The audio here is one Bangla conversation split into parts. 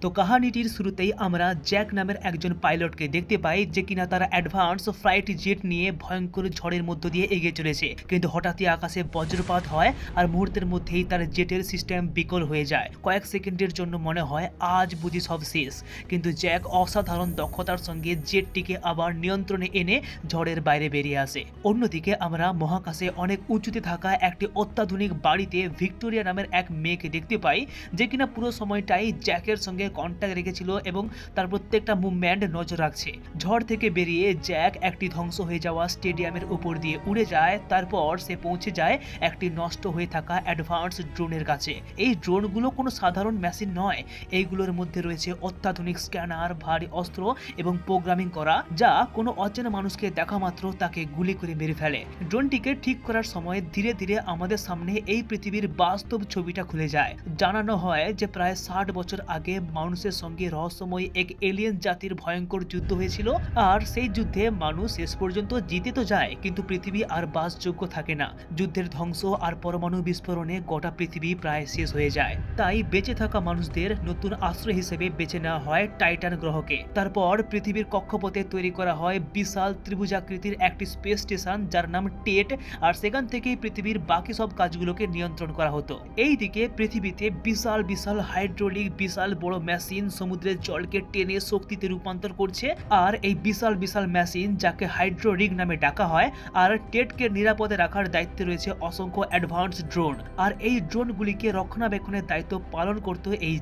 তো কাহিনীটির শুরুতেই আমরা জ্যাক নামের একজন পাইলটকে দেখতে পাই যে কিনা তারা অ্যাডভান্স ফ্লাইট জেট নিয়ে ভয়ঙ্কর ঝড়ের মধ্য দিয়ে এগিয়ে চলেছে, কিন্তু হঠাৎই আকাশে বজ্রপাত হয় আর মুহূর্তের মধ্যেই তার জেটের সিস্টেম বিকল হয়ে যায়। কয়েক সেকেন্ডের জন্য মনে হয় আজ বুঝি সব শেষ, কিন্তু জ্যাক অসাধারণ দক্ষতার সঙ্গে জেটটিকে আবার নিয়ন্ত্রণে এনে ঝড়ের বাইরে বেরিয়ে আসে। অন্যদিকে আমরা মহাকাশে অনেক উঁচুতে থাকা একটি অত্যাধুনিক বাড়িতে ভিক্টোরিয়া নামের এক মেয়েকে দেখতে পাই যে কিনা পুরো সময়টাই জ্যাকের সঙ্গে কন্ট্যাক্ট রেখেছিল এবং তার প্রত্যেকটা মুভমেন্ট নজর রাখছে। ঝড় থেকে বেরিয়ে জ্যাক একটি ধ্বংস হয়ে যাওয়া স্টেডিয়ামের উপর দিয়ে উড়ে যায়। তারপর সে পৌঁছে যায় একটি নষ্ট হয়ে থাকা অ্যাডভান্স ড্রোনের কাছে। এই ড্রোনগুলো কোনো সাধারণ মেশিন নয়, এইগুলোর মধ্যে রয়েছে অত্যাধুনিক স্ক্যানার, ভারী অস্ত্র এবং প্রোগ্রামিং করা, যা কোনো অচেনা মানুষকে দেখা মাত্র তাকে গুলি করে মেরে ফেলে। ড্রোনটিকে ঠিক করার সময় ধীরে ধীরে আমাদের সামনে এই পৃথিবীর বাস্তব ছবিটা খুলে যায়। জানানো হয় যে প্রায় 60 বছর আগে মানুষের সঙ্গে রহস্যময় এক এলিয়েন জাতির ভয়ঙ্কর যুদ্ধ হয়েছিল, আর সেই যুদ্ধে মানুষ শেষ পর্যন্ত জিতে তো যায় কিন্তু পৃথিবী আর বাসযোগ্য থাকে না। যুদ্ধের ধ্বংস আর পরমাণু বিস্ফোরণে গোটা পৃথিবী প্রায় শেষ হয়ে যায়। তাই বেঁচে থাকা মানুষদের নতুন আশ্রয় হিসেবে বেছে নেওয়া হয় টাইটান গ্রহকে। তারপর পৃথিবীর কক্ষপথে তৈরি করা হয় বিশাল ত্রিভুজাকৃতির একটি স্পেস স্টেশন যার নাম টেট, আর সেখান থেকেই পৃথিবীর বাকি সব কাজগুলোকে নিয়ন্ত্রণ করা হতো। এইদিকে পৃথিবীতে বিশাল বিশাল হাইড্রোলিক বিশাল বড় মেশিন সমুদ্রের জলকে টেনে শক্তিতে রূপান্তর করছে, আর এই বিশাল বিশাল মেশিন যাকে হাইড্রোরিগ নামে ডাকা হয়। আর টেটকে নিরাপদে রাখার দায়িত্বে রয়েছে অসংখ্য অ্যাডভান্স ড্রোন, আর এই ড্রোনগুলিকে রক্ষণাবেক্ষণের দায়িত্ব পালন করতো এই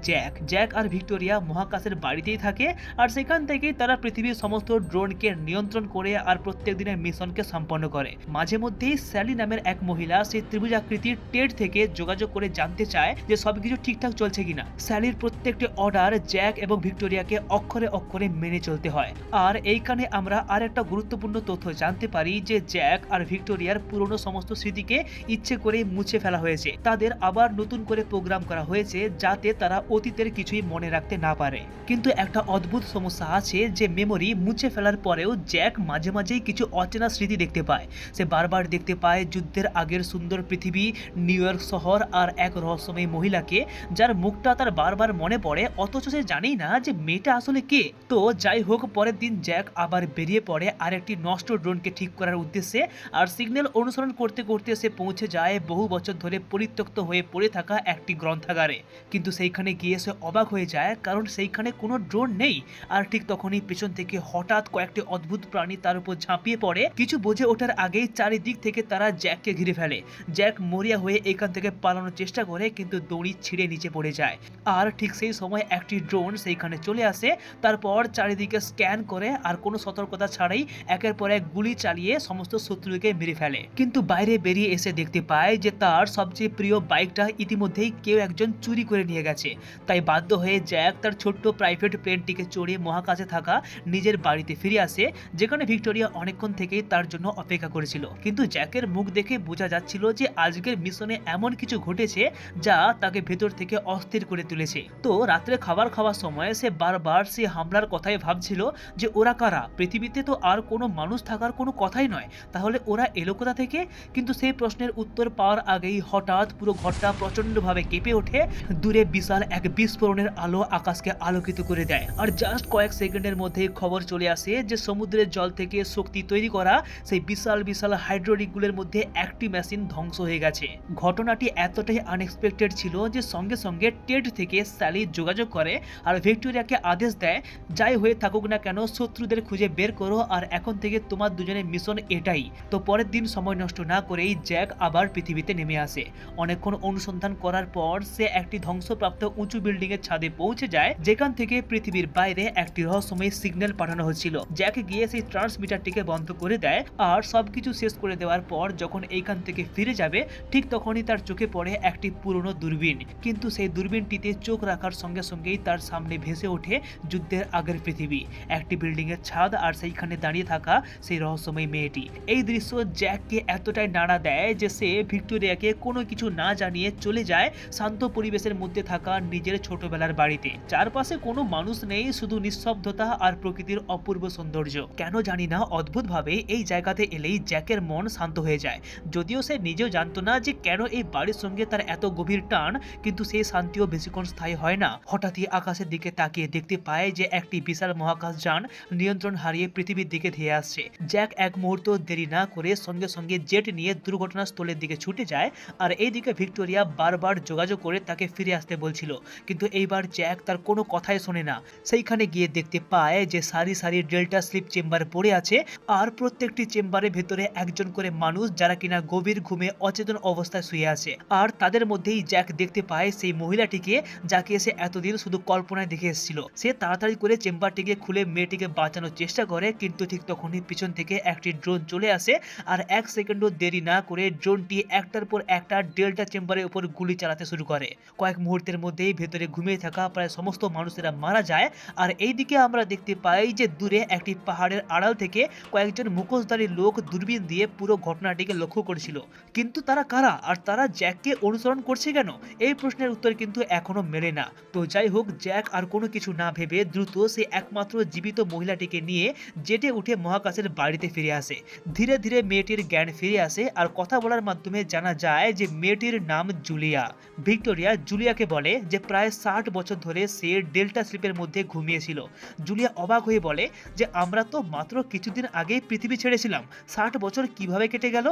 জ্যাক আর ভিক্টোরিয়া মহাকাশের বাড়িতেই থাকে, আর সেখান থেকেই তারা পৃথিবীর সমস্ত ড্রোনকে নিয়ন্ত্রণ করে আর প্রত্যেক দিনের মিশনকে সম্পন্ন করে। মাঝে মধ্যেই স্যালি নামের এক মহিলা সেই ত্রিভুজাকৃতির টেট থেকে যোগাযোগ করে জানতে চায় যে সবকিছু ঠিকঠাক চলছে কিনা। স্যালির প্রত্যেকটি অর্ডার জ্যাক এবং ভিক্টোরিয়াকে অক্ষরে অক্ষরে মেনে চলতে হয়। আর এইখানে আমরা আর একটা গুরুত্বপূর্ণ তথ্য জানতে পারি যে জ্যাক আর ভিক্টোরিয়ার পুরনো সমস্ত স্মৃতিকে ইচ্ছে করে মুছে ফেলা হয়েছে। তাদের আবার নতুন করে প্রোগ্রাম করা হয়েছে যাতে তারা অতীতের কিছুই মনে রাখতে না পারে। কিন্তু একটা অদ্ভুত সমস্যা আছে যে মেমোরি মুছে ফেলার পরেও জ্যাক মাঝে মাঝেই কিছু অচেনা স্মৃতি দেখতে পায়। সে বারবার দেখতে পায় যুদ্ধের আগের সুন্দর পৃথিবী, নিউ ইয়র্ক শহর আর এক রহস্যময়ী মহিলাকে যার মুখটা তার বারবার মনে পড়ে, অথচ সে জানেই না যে মেয়েটা আসলে কে। তো যাই হোক, পরের দিন জ্যাক আবার বেরিয়ে পড়ে আরেকটি নষ্ট ড্রোনকে ঠিক করার উদ্দেশ্যে, আর সিগন্যাল অনুসরণ করতে করতে সে পৌঁছে যায় বহু বছর ধরে পরিত্যক্ত হয়ে পড়ে থাকা একটি গ্রন্থাগারে। কিন্তু সেইখানে গিয়ে সে অবাক হয়ে যায়, কারণ সেইখানে কোনো ড্রোন নেই। আর ঠিক তখনই পেছন থেকে হঠাৎ কয়েকটি অদ্ভুত প্রাণী তার উপর ঝাঁপিয়ে পড়ে। কিছু বুঝে ওঠার আগেই চারিদিক থেকে তারা জ্যাককে ঘিরে ফেলে। জ্যাক মরিয়া হয়ে এখান থেকে পালানোর চেষ্টা করে, কিন্তু দড়ি ছিঁড়ে নিচে পড়ে যায়। আর ঠিক সেই সময় একটি ড্রোন সেইখানে চলে আসে, তারপর চারিদিকে স্ক্যান করে আর কোনো সতর্কতা ছাড়াই একের পর এক গুলি চালিয়ে সমস্ত শত্রুকে মেরে ফেলে। কিন্তু বাইরে বেরিয়ে এসে দেখতে পায় যে তার সবচেয়ে প্রিয় বাইকটা ইতিমধ্যেই কেউ একজন চুরি করে নিয়ে গেছে। তাই বাধ্য হয়ে জ্যাক তার ছোট্ট প্রাইভেট প্লেনটিকে চড়ে মহাকাশে থাকা নিজের বাড়িতে ফিরে আসে, যেখানে ভিক্টোরিয়া অনেকক্ষণ থেকেই তার জন্য অপেক্ষা করেছিল। কিন্তু জ্যাকের মুখ দেখে বোঝা যাচ্ছিল যে আজকের মিশনে এমন কিছু ঘটেছে যা তাকে ভেতর থেকে অস্থির করে তুলেছে। তো রাত্রে খাবার খাওয়ার সময় সে বারবার সে হামলার কথাই ভাবছিল যে ওরা কারা, পৃথিবীতে তো আর কোনো মানুষ থাকার কোনো কথাই নয়, তাহলে ওরা এলো কোথা থেকে। কিন্তু সেই প্রশ্নের উত্তর পাওয়ার আগেই হঠাৎ পুরো ঘরটা প্রচন্ডভাবে কেঁপে ওঠে। দূরে বিশাল এক বিস্ফোরণের আলো আকাশকে আলোকিত করে দেয়, আর জাস্ট কয়েক সেকেন্ডের মধ্যে খবর চলে আসে যে সমুদ্রের জল থেকে শক্তি তৈরি করা সেই বিশাল বিশাল হাইড্রোলিকগুলোর মধ্যে একটি মেশিন ধ্বংস হয়ে গেছে। ঘটনাটি এতটাই আনএক্সপেক্টেড ছিল যে সঙ্গে সঙ্গে টেট থেকে স্যালি যোগাযোগ করে আর ভিক্টোরিয়াকে আদেশ দেয়, যাই হয়ে থাকুক না কেন শত্রুদের খুঁজে বের করো, আর এখন থেকে তোমার দুজনের মিশন এটাই। তো পরের দিন সময় নষ্ট না করেই জ্যাক আবার পৃথিবীতে নেমে আসে। অনেকক্ষণ অনুসন্ধান করার পর সে একটি ধ্বংসপ্রাপ্ত উঁচু বিল্ডিং এর ছাদে পৌঁছে যায়, যেখান থেকে পৃথিবীর বাইরে একটি রহস্যময় সিগন্যাল পাঠানো হয়েছিল। জ্যাক গিয়ে সেই ট্রান্সমিটারটিকে বন্ধ করে দেয়, আর সবকিছু শেষ করে দেওয়ার পর যখন এইখান থেকে ফিরে যাবে ঠিক তখনই তার চোখে পড়ে একটি পুরনো দূরবীন। কিন্তু সেই দূরবীনটিতে চোখ রাখার সঙ্গে সঙ্গেই তার সামনে ভেসে ওঠে যুদ্ধের আগের পৃথিবী, একটি বিল্ডিং এর ছাদ, আর সেইখানে দাঁড়িয়ে থাকা সেই রহস্যময় মেয়েটি। এই দৃশ্য জ্যাককে এতটাই নাড়া দেয় যে সে ভিক্টোরিয়াকে কোনো কিছু না জানিয়ে চলে যায় শান্ত পরিবেশের মধ্যে থাকা নিজের ছোটবেলার বাড়িতে। চারপাশে কোনো মানুষ নেই, শুধু নিঃশব্দতা আর প্রকৃতির অপূর্ব সৌন্দর্য। কেন জানি না অদ্ভুতভাবে এই জায়গাতে এলেই জ্যাকের মন শান্ত হয়ে যায়। যদিও সে নিজেও জানতো না যে কেন এই বাড়ির সঙ্গে তার এত গভীর টান, কিন্তু সেই শান্তিও বেশিক্ষণ স্থায়ী হয় না। হঠাৎ হঠাৎই আকাশের দিকে তাকিয়ে দেখতে পায় যে একটি বিশাল মহাকাশযান নিয়ন্ত্রণ হারিয়ে পৃথিবীর দিকে ধেয়ে আসছে। জ্যাক এক মুহূর্ত দেরি না করে সঙ্গে সঙ্গে জেট নিয়ে দুর্ঘটনাস্থলের দিকে ছুটে যায়। আর এইদিকে ভিক্টোরিয়া বারবার যোগাযোগ করে তাকে ফিরে আসতে বলছিল, কিন্তু এইবার জ্যাক তার কোনো কথাই শোনে না। সেইখানে গিয়ে দেখতে পায় যে সারি সারি ডেল্টা স্লিপ চেম্বার পড়ে আছে, আর প্রত্যেকটি চেম্বারের ভেতরে একজন করে মানুষ যারা কিনা গভীর ঘুমে অচেতন অবস্থায় শুয়ে আছে। আর তাদের মধ্যেই জ্যাক দেখতে পায় সেই মহিলাটিকে যাকে সে এতদিন শুধু কল্পনায় দেখে এসেছিল। সে তাড়াতাড়ি করে চেম্বারটিকে খুলে মেয়েটিকে বাঁচানোর চেষ্টা করে, কিন্তু ঠিক তখনই পিছন থেকে একটি ড্রোন চলে আসে। আর এক সেকেন্ডও দেরি না করে ড্রোনটি একটার পর একটা ডেল্টা চেম্বারের উপর গুলি চালাতে শুরু করে। কয়েক মুহূর্তের মধ্যেই ভেতরে ঘুমিয়ে থাকা প্রায় সমস্ত মানুষেরা মারা যায়। আর এইদিকে আমরা দেখতে পাই যে দূরে একটি পাহাড়ের আড়াল থেকে কয়েকজন মুখোশধারী লোক দূরবীন দিয়ে পুরো ঘটনাটিকে লক্ষ্য করেছিল। কিন্তু তারা কারা, আর তারা জ্যাককে অনুসরণ করছে কেন? এই প্রশ্নের উত্তর কিন্তু এখনো মেলে না। তো যাই হোক, জ্যাক আর কোনো কিছু না ভেবে দ্রুত সে একমাত্র জীবিত মহিলাটিকে নিয়ে জেটে উঠে মহাকাশের বাড়িতে ফিরে আসে। ধীরে ধীরে মেয়েটির জ্ঞান ফিরে আসে, আর কথা বলার মাধ্যমে জানা যায় যে মেয়েটির নাম জুলিয়া। ভিক্টোরিয়া জুলিয়াকে বলে যে প্রায় 60 বছর ধরে সে ডেল্টা স্লিপের মধ্যে ঘুমিয়েছিল। জুলিয়া অবাক হয়ে বলে যে আমরা তো মাত্র কিছুদিন আগেই পৃথিবী ছেড়েছিলাম, 60 বছর কিভাবে কেটে গেল?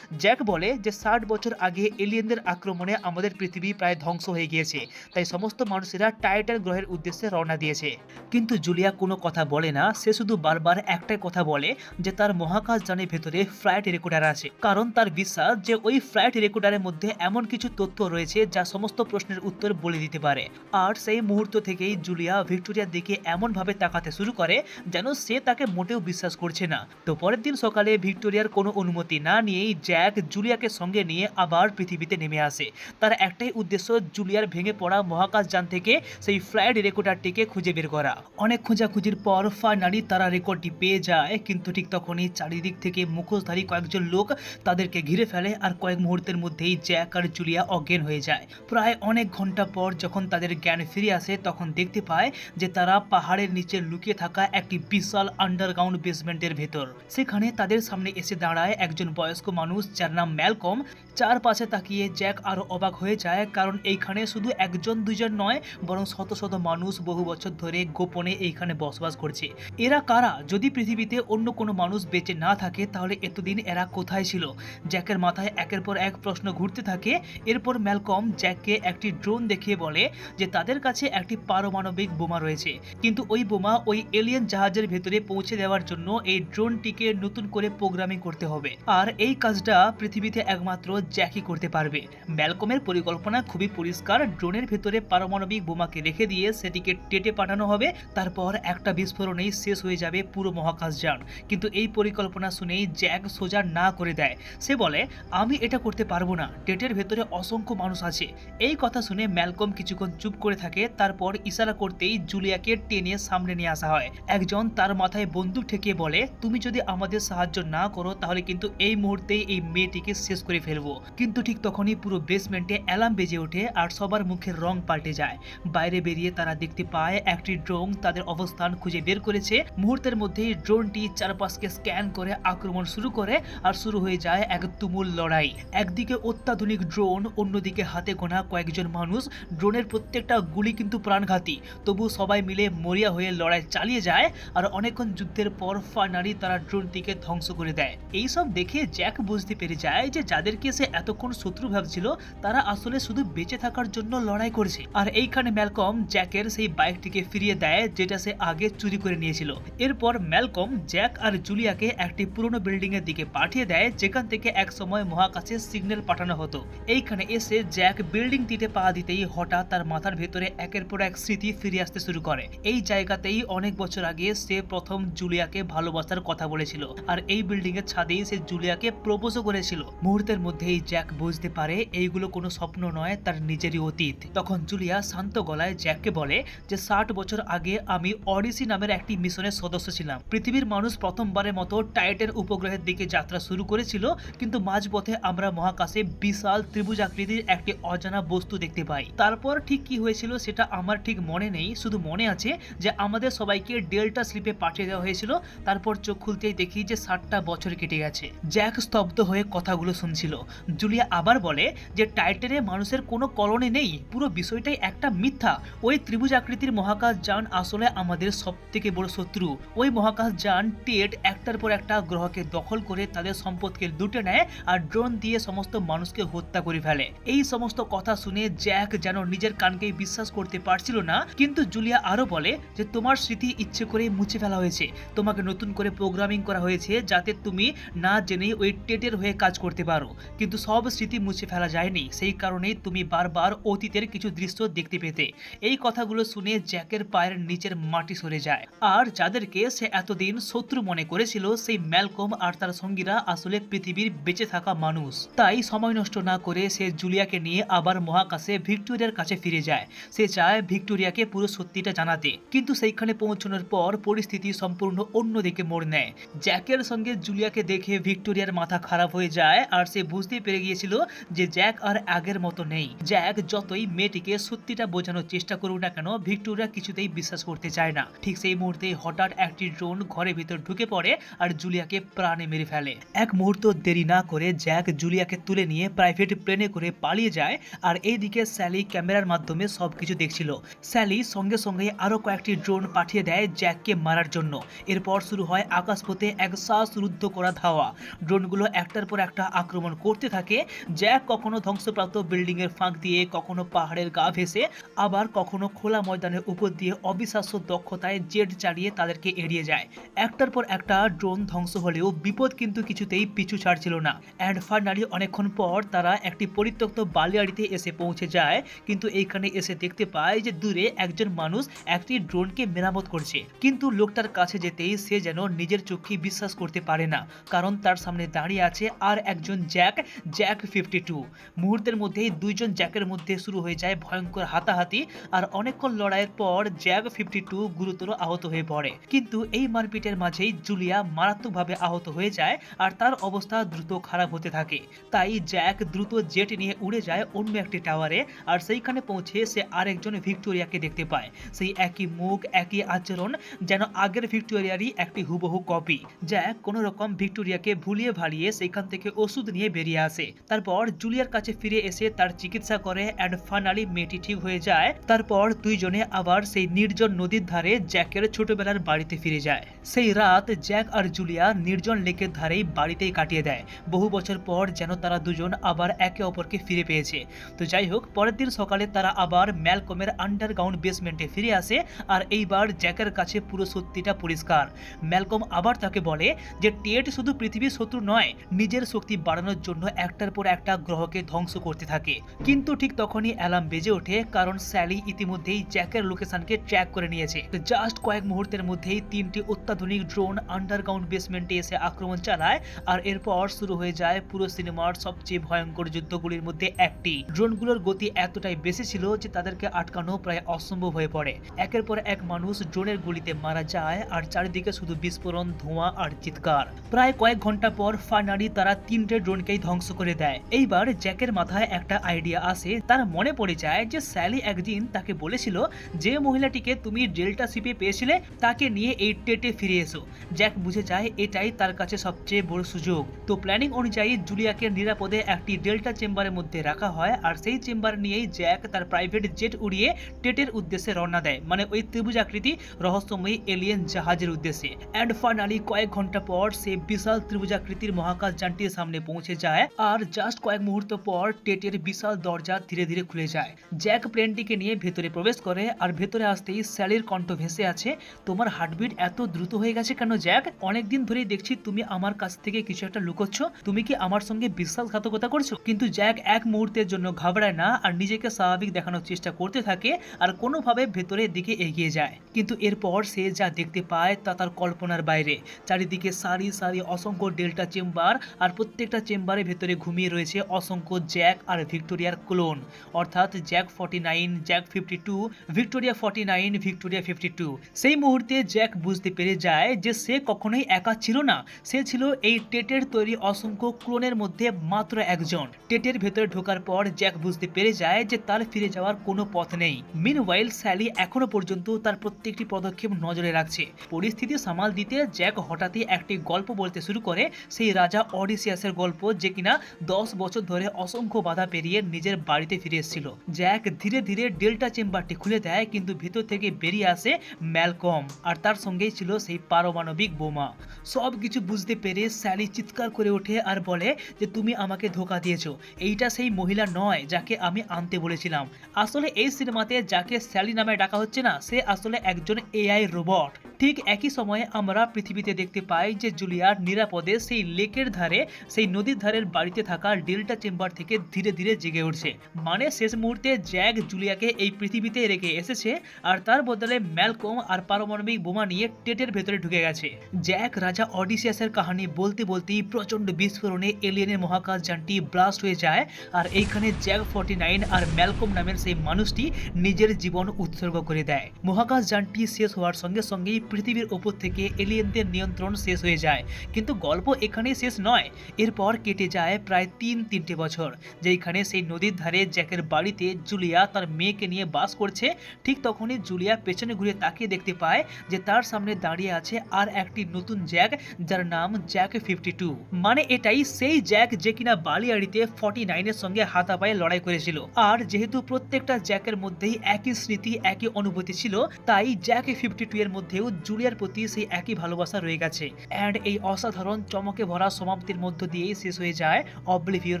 জ্যাক বলে যে 60 বছর আগে এলিয়েনদের আক্রমণে আমাদের পৃথিবী প্রায় ধ্বংস হয়ে গিয়েছে, তাই সমস্ত মানুষেরা টাইটান গ্রহের উদ্দেশ্যে রওনা দিয়েছে। কিন্তু জুলিয়া কোনো কথা বলে না, সে শুধু বারবার একটাই কথা বলে যে তার মহাকাশযানের ভেতরে ফ্লাইট রেকর্ডার আছে, কারণ তার বিশ্বাস যে ওই ফ্লাইট রেকর্ডারের মধ্যে এমন কিছু তথ্য রয়েছে যা সমস্ত প্রশ্নের উত্তর বলে দিতে পারে। আর সেই মুহূর্ত থেকেই জুলিয়া ভিক্টোরিয়ার দিকে এমন ভাবে তাকাতে শুরু করে যেন সে তাকে মোটেও বিশ্বাস করছে না। তো পরের দিন সকালে ভিক্টোরিয়ার কোনো অনুমতি না নিয়েই জ্যাক জুলিয়াকে সঙ্গে নিয়ে আবার পৃথিবীতে নেমে আসে। তার একটাই উদ্দেশ্য জুলিয়ার ভেঙে পড়া মহাকাশযান থেকে সেই ফ্লাইট রেকর্ডারটিকে খুঁজে বের করা। অনেক খোঁজাখুঁজির পর ফাইনালি তারা রেকর্ডটি পেয়ে যায়, কিন্তু ঠিক তখনই চারিদিক থেকে মুখোশধারী কয়েকজন লোক তাদেরকে ঘিরে ফেলে, আর কয়েক মুহূর্তের মধ্যেই জ্যাক আর জুলিয়া অজ্ঞান হয়ে যায়। প্রায় অনেক ঘন্টা পর যখন তাদের জ্ঞান ফিরে আসে তখন দেখতে পায় যে তারা পাহাড়ের নিচে লুকিয়ে থাকা একটি বিশাল আন্ডারগ্রাউন্ড বেসমেন্টের ভেতর। সেখানে তাদের সামনে এসে দাঁড়ায় একজন বয়স্ক মানুষ যার নাম ম্যালকম। চারপাশে তাকিয়ে জ্যাক আরো অবাক হয়ে যায়, কারণ এইখানে শুধু একজন দুজন নয়, বরং শত শত মানুষ বহু বছর ধরে গোপনে এইখানে বসবাস করছে। এরা কারা? যদি পৃথিবীতে অন্য কোনো মানুষ বেঁচে না থাকে তাহলে এতদিন এরা কোথায় ছিল? জ্যাকের মাথায় একের পর এক প্রশ্ন ঘুরতে থাকে। এরপর ম্যালকম জ্যাককে একটি ড্রোন দেখিয়ে বলে যে তাদের কাছে একটি পারমাণবিক বোমা রয়েছে, কিন্তু ওই বোমা ওই এলিয়েন জাহাজের ভেতরে পৌঁছে দেওয়ার জন্য এই ড্রোনটিকে নতুন করে প্রোগ্রামিং করতে হবে, আর এই কাজটা পৃথিবীতে একমাত্র জ্যাকই করতে পারবে। ম্যালকমের পরিকল্পনা খুবই পরিষ্কার, ড্রোনের ভেতরে পারমাণবিক বোমাকে রেখে দিয়ে সেটিকে টেটে পাঠানো হবে, তারপর একটা বিস্ফোরণেই শেষ হয়ে যাবে পুরো মহাকাশযান। কিন্তু এই পরিকল্পনা শুনেই জ্যাক সোজা না করে দেয়। সে বলে আমি এটা করতে পারবো না, টেটের ভেতরে অসংখ্য মানুষ আছে। এই কথা শুনে ম্যালকম কিছুক্ষণ চুপ করে থাকে, তারপর ইশারা করতেই জুলিয়াকে টেনে সামনে নিয়ে আসা হয়। একজন তার মাথায় বন্দুক ঠেকিয়ে বলে তুমি যদি আমাদের সাহায্য না করো তাহলে কিন্তু এই মুহূর্তেই এই মেয়েটিকে শেষ করে ফেলবো। কিন্তু ঠিক তখনই পুরো বেসমেন্টে অ্যালার্ম বেজে ওঠে, আর সবার মুখের রং পাল্টে যায়। বাইরে বেরিয়ে তারা দেখতে পায় একটি ড্রোন তাদের অবস্থান খুঁজে বের করেছে। মুহূর্তের মধ্যেই ড্রোনটি চারপাশকে স্ক্যান করে আক্রমণ শুরু করে, আর শুরু হয়ে যায় এক তুমুল লড়াই। একদিকে অত্যাধুনিক ড্রোন, অন্যদিকে হাতে গোনা কয়েকজন মানুষ। ড্রোনের প্রত্যেকটা গুলি কিন্তু প্রাণঘাতী, তবু সবাই মিলে মরিয়া হয়ে লড়াই চালিয়ে যায়। আর অনেকক্ষণ যুদ্ধের পর ফাইনালি তারা ড্রোনটিকে ধ্বংস করে দেয়। এইসব দেখে জ্যাক বুঝতে পেরে যায় যে যাদেরকে সে এতক্ষণ শত্রু ভাবছিল তারা আসলে শুধু বেঁচে থাকার জন্য লড়াই করছে। আর এইখানে ম্যালকম জ্যাকের সেই বাইকটিকে ফিরিয়ে দেয় যেটা সে আগে চুরি করে নিয়েছিল। এরপর ম্যালকম জ্যাক আর জুলিয়াকে একটি পুরনো বিল্ডিং এর দিকে পাঠিয়ে দেয় যেখান থেকে এক সময় মহাকাশে সিগন্যাল পাঠানো হতো। এইখানে এসে জ্যাক বিল্ডিংটিতে পা দিতেই হঠাৎ তার মাথার ভেতরে একের পর এক স্মৃতি ফিরে আসতে শুরু করে। এই জায়গাতেই অনেক বছর আগে সে প্রথম জুলিয়াকে ভালোবাসার কথা বলেছিল, আর এই বিল্ডিং এর ছাদেই সে জুলিয়াকে প্রপোজও করেছিল। মুহূর্তের মধ্যেই জ্যাক বুঝতে পারে এইগুলো কোনো স্বপ্ন নয়, তার নিজেরই অতীত। তখন জুলিয়া শান্ত গলায় জ্যাককে বলে যে 60 বছর আগে আমি অডিসি নামের একটি মিশনের সদস্য ছিলাম। পৃথিবীর মানুষ প্রথমবারের মতো টাইটান উপগ্রহের দিকে যাত্রা শুরু করেছিল, কিন্তু মাঝপথে আমরা মহাকাশে বিশাল ত্রিভুজ আকৃতির একটি অজানা বস্তু দেখতে পাই। তারপর ঠিক কি হয়েছিল সেটা আমার ঠিক মনে নেই, শুধু মনে আছে যে আমাদের সবাইকে ডেল্টা স্লিপে পাঠিয়ে দেওয়া হয়েছিল। তারপর চোখ খুলতেই দেখি যে 60টা বছর কেটে গেছে। জ্যাক স্তব্ধ হয়ে কথাগুলো শুনছিল। জুলিয়া আবার বলে যে টাইটানে মানুষের কোনো কলোনি নেই, পুরো বিষয়টাই একটা মিথ্যা। ওই ত্রিভুজ আকৃতির মহাকাশ যান আসলে আমাদের সবথেকে বড় শত্রু। ওই মহাকাশ যান টেড একটার পর একটা গ্রহকে দখল করে তাদের সম্পদকে লুটে নেয় আর ড্রোন দিয়ে সমস্ত মানুষকে হত্যা করে ফেলে। এই সমস্ত কথা শুনে জ্যাক যেন নিজের কানকেই বিশ্বাস করতে পারছিল না। কিন্তু জুলিয়া আরো বলে যে তোমার স্মৃতি ইচ্ছে করে মুছে ফেলা হয়েছে, তোমাকে নতুন করে প্রোগ্রামিং করা হয়েছে যাতে তুমি না জেনেই ওই টেটের হয়ে কাজ করতে পারো। কিন্তু সব স্মৃতি মুছে ফেলা যায়নি, সেই কারণেই তুমি বারবার অতীতের কিছু দৃশ্য দেখতে পেতে। এই কথাগুলো শুনে জ্যাকের পায়ের নিচের মাটি সরে যায়। আর যাদেরকে সে এতদিন শত্রু মনে করেছিল সেই ম্যালকম আর তার সঙ্গীরা আসলে পৃথিবীর বেঁচে থাকা মানুষ। তাই সময় নষ্ট না করে সে জুলিয়াকে নিয়ে আবার মহাকাশে ভিক্টোরিয়ার কাছে ফিরে যায়। সে চায় ভিক্টোরিয়াকে পুরো সত্যিটা জানাতে, কিন্তু সেইখানে পৌঁছানোর পর পরিস্থিতি সম্পূর্ণ অন্যদিকে মোড় নেয়। জ্যাকের সঙ্গে জুলিয়াকে দেখে ভিক্টোরিয়ার মাথা খারাপ হয়ে যায় আর সে বুঝতে পেরে গিয়েছিল যে জ্যাক আর আগের মতো নেই। জ্যাক যতই মেয়েটিকে সত্যিটা বোঝানোর চেষ্টা করুক না কেন, ভিক্টোরিয়া কিছুতেই বিশ্বাস করতে চায় না। ঠিক সেই মুহূর্তে হঠাৎ একটি ড্রোন ঘরের ভিতর ঢুকে পড়ে আর জুলিয়াকে প্রাণে মেরে ফেলে। এক মুহূর্ত দেরি না করে জ্যাক জুলিয়াকে তুলে নিয়ে প্রাইভেট প্লেনে করে পালিয়ে যায়। আর এইদিকে স্যালি ক্যামেরার মাধ্যমে সবকিছু দেখছিল। স্যালি সঙ্গে সঙ্গে আরো কয়েকটি ড্রোন পাঠিয়ে দেয় জ্যাককে মারার জন্য। এরপর শুরু হয় আকাশপথে এক শ্বাসরুদ্ধ করা ধাওয়া। ড্রোনগুলো একটার পর একটা আক্রমণ করতে থাকে। জ্যাক কখনো ধ্বংসপ্রাপ্ত বিল্ডিং এর ফাঁক দিয়ে, কখনো পাহাড়ের গা ভেসে, আবার কখনো খোলা ময়দানের উপর দিয়ে অবিশ্বাস্য দক্ষতায় জেট চালিয়ে তাদেরকে এড়িয়ে যায়। একটার পর একটা ড্রোন ধ্বংস হলেও বিপদ কিন্তু কিছুতেই পিছু ছাড়ছিল না। অ্যান্ড ফাইনালি অনেকক্ষণ পর তারা একটি পরিত্যক্ত বালিয়াড়িতে এসে পৌঁছে যায়। কিন্তু এইখানে এসে দেখতে পায় যে দূরে একজন মানুষ একটি ড্রোনকে মেরামত করছে। কিন্তু লোকটার কাছে যেতেই সে যেন নিজের চোখে বিশ্বাস করতে পারে না, কারণ তার সামনে দাঁড়িয়ে আছে আর একজন জ্যাক 52। মুহূর্তের মধ্যেই দুইজন জ্যাকের মধ্যে শুরু হয়ে যায় ভয়ঙ্কর হাতাহাতি। আর অনেকক্ষণ লড়াইয়ের পর জ্যাক 52 গুরুতর আহত হয়ে পড়ে। কিন্তু এই মারপিটের মাঝেই জুলিয়া মারাত্মকভাবে আহত হয়ে যায় আর তার অবস্থা দ্রুত খারাপ হতে থাকে। তাই জ্যাক দ্রুত জেট নিয়ে উড়ে যায় অন্য একটি টাওয়ারে। আর সেইখানে পৌঁছে সে আরেকজন ভিক্টোরিয়াকে দেখতে পায়। সেই একই মুখ, একই আচরণ, যেন আগের ভিক্টোরিয়ারই একটি হুবহু কপি। জ্যাক কোনো রকম ভিক্টোরিয়াকে ভুলিয়ে ভালিয়ে সেখান থেকে ওষুধ নিয়ে বেরিয়ে আসে। তারপর জুলিয়ার কাছে ফিরে এসে তার চিকিৎসা করে অ্যান্ড ফাইনালি মেয়েটি ঠিক হয়ে যায়। তারপর দুইজনে আবার সেই নির্জন নদীর ধারে জ্যাকের ছোটবেলার বাড়িতে ফিরে যায়। সেই রাত জ্যাক আর জুলিয়া নির্জন লেকের ধারেই বাড়িতেই কাটিয়ে দেয়। বহু বছর পর যেন তারা দুজন আবার একে অপরকে ফিরে পেয়েছে। তো যাই হোক, পরের দিন সকালে তারা আবার ম্যালকমের আন্ডারগ্রাউন্ড বেসমেন্টে ফিরে আসে। আর এইবার জ্যাকের কাছে পুরো সত্যিটা পরিষ্কার। ম্যালকম আবার তাকে বলে যে টেড শুধু পৃথিবীর শত্রু নয়, নিজের শক্তি বাড়ানোর জন্য একটার পর একটা গ্রহকে ধ্বংস করতে থাকে। কিন্তু ঠিক তখনই অ্যালার্ম বেজে ওঠে, কারণ স্যালি ইতিমধ্যেই জ্যাকের লোকেশনকে ট্র্যাক করে নিয়েছে। জাস্ট কয়েক মুহূর্তের মধ্যেই 3টি অত্যাধুনিক ড্রোন আন্ডারগ্রাউন্ড বেসমেন্টে এসে আক্রমণ চালায়। আর এরপর শুরু হয়ে যায় পুরো সিনেমার সবচেয়ে ভয়ঙ্কর যুদ্ধগুলির মধ্যে একটি। ড্রোনগুলোর গতি এতটাই বেশি ছিল যে তাদেরকে আটকানো প্রায় অসম্ভব হয়ে পড়ে। একের পর এক মানুষ ড্রোনের গুলিতে মারা যায় আর চারিদিকে শুধু বিস্ফোরণ, ধোঁয়া আর চিৎকার। প্রায় কয়েক ঘন্টা পর ফাইনালি তারা 3টে ড্রোনকেই ধ্বংস করে দেয়। এইবার জ্যাকের মাথায় একটা আইডিয়া আসে। তার মনে পড়ে যায় যে স্যালি একদিন তাকে বলেছিল যে মহিলাটিকে তুমি ডেল্টা শিপে পেয়েছিলে তাকে নিয়ে এই টেটে ফিরে এসো। জ্যাক বুঝে যায় এটাই তার কাছে সবচেয়ে বড় সুযোগ। তো প্ল্যানিং অনুযায়ী জুলিয়াকে নিরাপদে একটি ডেল্টা চেম্বারের মধ্যে রাখা হয়। আর সেই চেম্বার নিয়েই জ্যাক তার প্রাইভেট জেট উড়িয়ে টেটের উদ্দেশ্যে রওনা দেয়, মানে ওই ত্রিভুজ আকৃতি রহস্যময়ী এলিয়েন জাহাজের উদ্দেশ্যে। অ্যান্ড ফাইনালি কয়েক ঘন্টা পর সে বিশাল ত্রিভুজাকৃতির মহাকাশ যানটির সামনে পৌঁছে যায়। আর জাস্ট কয়েক মুহূর্ত পর টেটের বিশাল দরজা ধীরে ধীরে খুলে যায়। জ্যাক প্লেনটিকে নিয়ে ভেতরে প্রবেশ করে আর ভেতরে আসতেই স্যালির কণ্ঠ ভেসে আছে, তোমার হার্টবিট এত দ্রুত হয়ে গেছে কেন জ্যাক? অনেকদিন ধরেই দেখছি তুমি আমার কাছ থেকে কিছু একটা লুকোচ্ছ। তুমি কি আমার সঙ্গে বিশ্বাসঘাতকতা করছো? কিন্তু জ্যাক এক মুহূর্তের জন্য ঘাবড়ায় না আর নিজেকে স্বাভাবিক দেখানোর চেষ্টা করতে থাকে আর কোনোভাবে ভেতরের দিকে এগিয়ে যায়। কিন্তু এরপর সে যা দেখতে পায় তা তার কল্পনার বাইরে। চারিদিকে সারি সারি অসংখ্য ডেল্টা চেম্বার আর প্রত্যেকটা চেম্বারের ভেতরে ঘুমিয়ে রয়েছে অসংখ্য জ্যাক আর ভিক্টোরিয়ার ক্লোন, অর্থাৎ জ্যাক 49, জ্যাক 52, ভিক্টোরিয়া 49, ভিক্টোরিয়া 52। সেই মুহূর্তে জ্যাক বুঝতে পেরে যায় যে সে কখনোই একা ছিল না। সে ছিল এই টেটের তৈরি অসংখ্য ক্লোনের মধ্যে মাত্র একজন। টেটের ভেতরে ঢোকার পর জ্যাক বুঝতে পেরে যায় যে তার ফিরে যাওয়ার কোনো পথ নেই। মিনওয়াইল স্যালি এখনো পর্যন্ত তার প্রত্যেক প্রত্যেকটি পদক্ষেপ নজরে রাখছে। পরিস্থিতি সামাল দিতে জ্যাক হঠাৎই একটি গল্প বলতে শুরু করে, সেই রাজা অডিসিয়াসের গল্প, যে কিনা 10 বছর ধরে অসংখ্য বাধা পেরিয়ে নিজের বাড়িতে ফিরে এসেছিল। জ্যাক ধীরে ধীরে ডেল্টা চেম্বারটি খুলে দেয়, কিন্তু ভেতর থেকে বেরিয়ে আসে ম্যালকম, আর তার সঙ্গেই ছিল সেই পারমাণবিক বোমা। সব কিছু বুঝতে পেরে স্যালি চিৎকার করে ওঠে আর বলে যে তুমি আমাকে ধোঁকা দিয়েছো, এইটা সেই মহিলা নয় যাকে আমি আনতে বলেছিলাম। আসলে এই সিনেমাতে যাকে স্যালি নামে ডাকা হচ্ছে না, সে আসলে একজন এআই রোবট। ঠিক একই সময়ে আমরা পৃথিবীতে দেখতে পাই যে জুলিয়া নিরাপদে সেই লেকের ধারে, সেই নদীর ধারের বাড়িতে থাকা ডেল্টা চেম্বার থেকে ধীরে ধীরে জেগে উঠছে। মানে শেষ মুহূর্তে জ্যাক জুলিয়াকে এই পৃথিবীতে রেখে এসেছে, আর তার বদলে ম্যালকম আর পারমাণবিক বোমা নিয়ে টেটের ভেতরে ঢুকে গেছে। জ্যাক রাজা অডিসিয়াসের কাহিনী বলতে বলতেই প্রচন্ড বিস্ফোরণে এলিয়েনের মহাকাশ যানটি ব্লাস্ট হয়ে যায়, আর এইখানে জ্যাক 49 আর ম্যালকম নামের সেই মানুষটি নিজের জীবন উৎসর্গ করে দেয়। মহাকাশ যানটি শেষ হওয়ার সঙ্গে সঙ্গেই পৃথিবীর ওপর থেকে এলিয়েনদের নিয়ন্ত্রণ শেষ হয়ে যায়। কিন্তু গল্প এখানেই শেষ নয়। এরপর কেটে যায় প্রায় 3 বছর, যেখানে সেই নদীর ধারে জ্যাকের বাড়িতে জুলিয়া তার মেয়েকে নিয়ে বাস করছে। ঠিক তখনই জুলিয়া পেছনে ঘুরে তাকিয়ে দেখতে পায় যে তার সামনে দাঁড়িয়ে আছে আর একটি নতুন জ্যাক, যার নাম জ্যাক 52। মানে এটাই সেই জ্যাক যে কিনা বালিয়াড়িতে 49 এর সঙ্গে হাতাপায়ে লড়াই করেছিল। আর যেহেতু প্রত্যেকটা জ্যাকের মধ্যেই একই স্মৃতি, একই অনুভূতি ছিল, তাই জ্যাক 52 এর মধ্যেও জুলিয়ার প্রতি সেই একই ভালোবাসা রয়ে গেছে। অ্যান্ড এই অসাধারণ চমকে ভরা সমাপ্তির মধ্য দিয়েই শেষ হয়ে যায় অবলিভিয়ন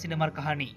সিনেমার কাহিনী।